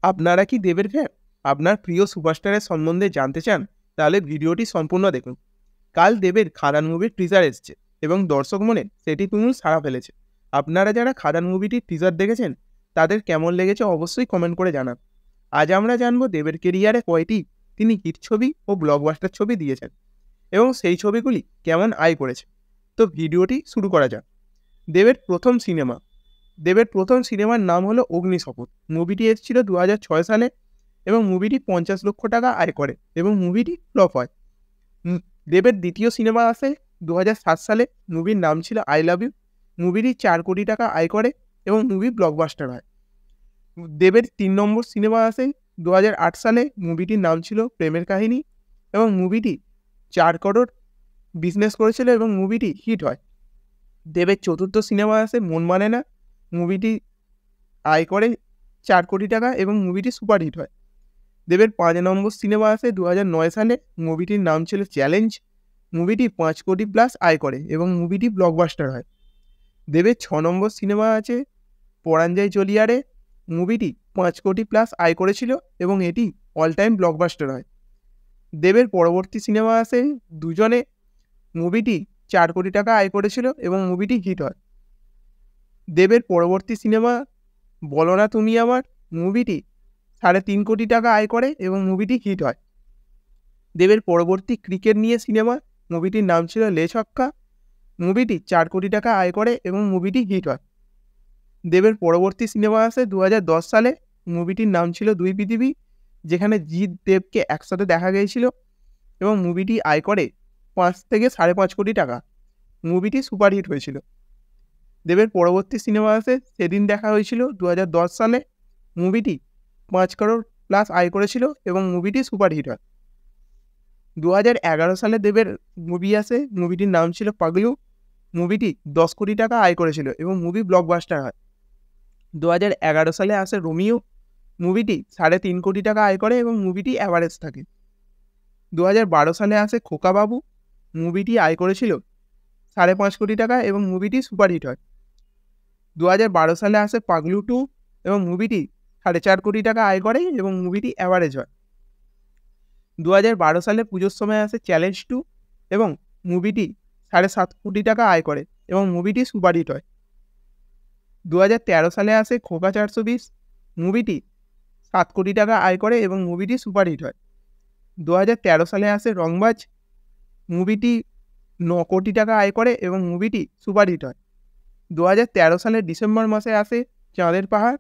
আপনারা কি দেবের ফ্যান? আপনার প্রিয় সুপারস্টারের সম্বন্ধে জানতে চান? তাহলে ভিডিওটি সম্পূর্ণ দেখুন। কাল দেবের খাদান মুভির টিজার এসছে এবং দর্শক মনে সেটি তুমুল সাড়া ফেলেছে। আপনারা যারা খাদান মুভিটির টিজার দেখেছেন তাদের কেমন লেগেছে অবশ্যই কমেন্ট করে জানান। আজ আমরা জানবো দেবের কেরিয়ারে কয়টি তিনি হিট ছবি ও ব্লকবাস্টার ছবি দিয়েছেন এবং সেই ছবিগুলি কেমন আয় করেছে। তো ভিডিওটি শুরু করা যাক। দেবের প্রথম সিনেমা। দেবের প্রথম সিনেমার নাম হলো অগ্নিশপথ। মুভিটি এসেছিল 2006 সালে এবং মুভিটি 50 লক্ষ টাকা আয় করে এবং মুভিটি ফ্লপ হয়। দেবের দ্বিতীয় সিনেমা আসে 2007 সালে। মুভির নাম ছিল আই লাভ ইউ। মুভিটি 4 কোটি টাকা আয় করে এবং মুভি ব্লকবাস্টার হয়। দেবের 3 নম্বর সিনেমা আসে 2008 সালে। মুভিটির নাম ছিল প্রেমের কাহিনী এবং মুভিটি 4 করোড় বিজনেস করেছিল এবং মুভিটি হিট হয়। দেবের চতুর্থ সিনেমা আসে মন মানে না। মুভিটি আয় করে 4 কোটি টাকা এবং মুভিটি সুপারহিট হয়। দেবের 5 নম্বর সিনেমা আসে 2009 সালে। মুভিটির নাম ছিল চ্যালেঞ্জ। মুভিটি 5 কোটি প্লাস আয় করে এবং মুভিটি ব্লকবাস্টার হয়। দেবের 6 নম্বর সিনেমা আছে পরাণ যায় চলিয়ারে। মুভিটি 5 কোটি প্লাস আয় করেছিল এবং এটি অল টাইম ব্লকবাস্টার হয়। দেবের পরবর্তী সিনেমা আসে দুজনে। মুভিটি 4 কোটি টাকা আয় করেছিল এবং মুভিটি হিট হয়। দেবের পরবর্তী সিনেমা বলো না তুমি আমার। মুভিটি 3.5 কোটি টাকা আয় করে এবং মুভিটি হিট হয়। দেবের পরবর্তী ক্রিকেট নিয়ে সিনেমা। মুভিটির নাম ছিল লে ছক্কা। মুভিটি 4 কোটি টাকা আয় করে এবং মুভিটি হিট হয়। দেবের পরবর্তী সিনেমা আসে 2010 সালে। মুভিটির নাম ছিল দুই পৃথিবী, যেখানে জিৎ দেবকে একসাথে দেখা গিয়েছিল এবং মুভিটি আয় করে 5 থেকে 5.5 কোটি টাকা। মুভিটি সুপারহিট হয়েছিল। দেবের পরবর্তী সিনেমা আসে সেদিন দেখা হয়েছিল 2010 সালে। মুভিটি 5 করোড় প্লাস আয় করেছিল এবং মুভিটি সুপারহিট হয়। 2011 সালে দেবের মুভি আসে। মুভিটির নাম ছিল পাগলু। মুভিটি 10 কোটি টাকা আয় করেছিল এবং মুভি ব্লকবাস্টার হয়। 2011 সালে আসে রোমিও। মুভিটি 3.5 কোটি টাকা আয় করে এবং মুভিটি অ্যাভারেজ থাকে। 2012 সালে আসে খোকা বাবু। মুভিটি আয় করেছিল 5.5 কোটি টাকা এবং মুভিটি সুপারহিট হয়। 2012 সালে আসে পাগলু 2 এবং মুভিটি 4.5 কোটি টাকা আয় করে এবং মুভিটি অ্যাভারেজ হয়। 2012 সালে পুজোর সময় আসে চ্যালেঞ্জ 2 এবং মুভিটি 7.5 কোটি টাকা আয় করে এবং মুভিটি সুপারহিট হয়। 2013 সালে আসে খোকা 420। মুভিটি 7 কোটি টাকা আয় করে এবং মুভিটি সুপারহিট হয়। 2013 সালে আসে রংবাজ। মুভিটি 9 কোটি টাকা আয় করে এবং মুভিটি সুপারহিট হয়। 2013 সালের ডিসেম্বর মাসে আসে চাঁদের পাহাড়।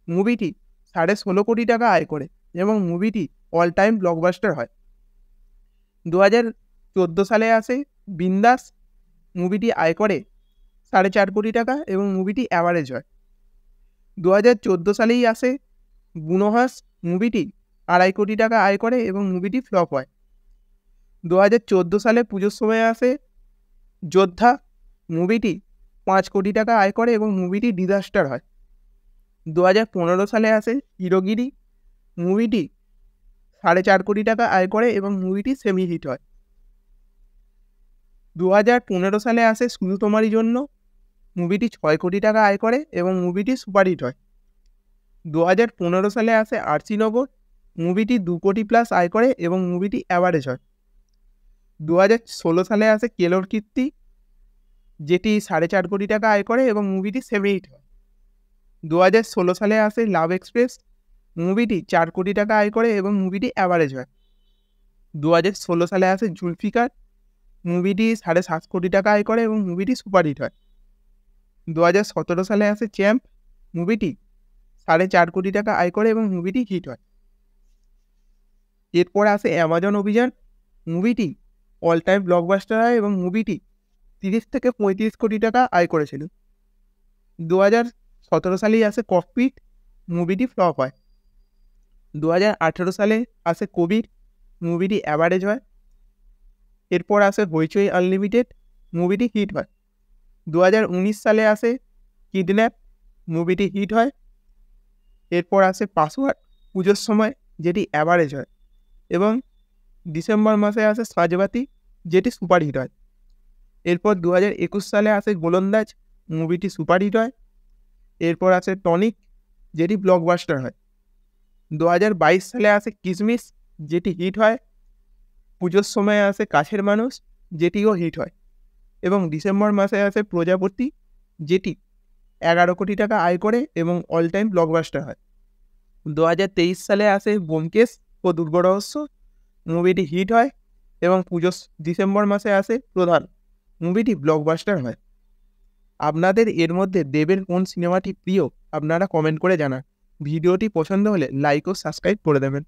মুভিটি 16.5 কোটি টাকা আয় করে এবং মুভিটি অল টাইম ব্লকবাস্টার হয়। 2014 সালে আসে বিন্দাস। মুভিটি আয় করে 4.5 কোটি টাকা এবং মুভিটি অ্যাভারেজ হয়। 2014 সালেই আসে বুনোহাস। মুভিটি 2.5 কোটি টাকা আয় করে এবং মুভিটি ফ্লপ হয়। 2014 সালে পুজোর সময় আসে যোদ্ধা। মুভিটি 5 কোটি টাকা আয় করে এবং মুভিটি ডিজাস্টার হয়। 2015 সালে আসে হিরোগিরি। মুভিটি 4.5 কোটি টাকা আয় করে এবং মুভিটি সেমি হিট হয়। 2015 সালে আসে শুধু তোমারই জন্য। মুভিটি 6 কোটি টাকা আয় করে এবং মুভিটি সুপারহিট হয়। 2015 সালে আসে আরসিনগর। মুভিটি 2 কোটি প্লাস আয় করে এবং মুভিটি অ্যাভারেজ হয়। 2016 সালে আসে কেলোর কীর্তি, যেটি 4.5 কোটি টাকা আয় করে এবং মুভিটি সেমি হিট হয়। 2016 সালে আসে লাভ এক্সপ্রেস। মুভিটি 4 কোটি টাকা আয় করে এবং মুভিটি অ্যাভারেজ হয়। 2016 সালে আসে জুলফিকার। মুভিটি 7.5 কোটি টাকা আয় করে এবং মুভিটি সুপারহিট হয়। 2017 সালে আসে চ্যাম্প। মুভিটি 4.5 কোটি টাকা আয় করে এবং মুভিটি হিট হয়। এরপর আসে অ্যামাজন অভিযান। মুভিটি অল টাইম ব্লকবাস্টার হয় এবং মুভিটি 30 থেকে 35 কোটি টাকা আয় করেছিল। 2017 সালেই আসে ককপিট। মুভিটি ফ্লপ হয়। 2018 সালে আসে কবির। মুভিটি অ্যাভারেজ হয়। এরপর আসে হইচই আনলিমিটেড। মুভিটি হিট হয়। 2019 সালে আসে কিডন্যাপ। মুভিটি হিট হয়। এরপর আসে পাসওয়ার্ড পুজোর সময়, যেটি অ্যাভারেজ হয় এবং ডিসেম্বর মাসে আসে সাজবাতি, যেটি সুপারহিট হয়। এরপর 2021 সালে আসে গোলন্দাজ। মুভিটি সুপারহিট হয়। এরপর আসে টনিক, যেটি ব্লকবাস্টার হয়। 2022 সালে আসে কিসমিস, যেটি হিট হয়। পুজোর সময় আসে কাছের মানুষ, যেটিও হিট হয়। এবং ডিসেম্বর মাসে আসে প্রজাপতি, যেটি 11 কোটি টাকা আয় করে এবং অল টাইম ব্লকবাস্টার হয়। 2023 সালে আসে ব্যোমকেশ ও দুর্গ রহস্য, মুভিটি হিট হয় এবং ডিসেম্বর মাসে আসে প্রধান, মুভিটি ব্লকবাস্টার হয়। আপনাদের এর মধ্যে দেবের কোন সিনেমাটি প্রিয় আপনারা কমেন্ট করে জানান। ভিডিওটি পছন্দ হলে লাইক ও সাবস্ক্রাইব করে দেবেন।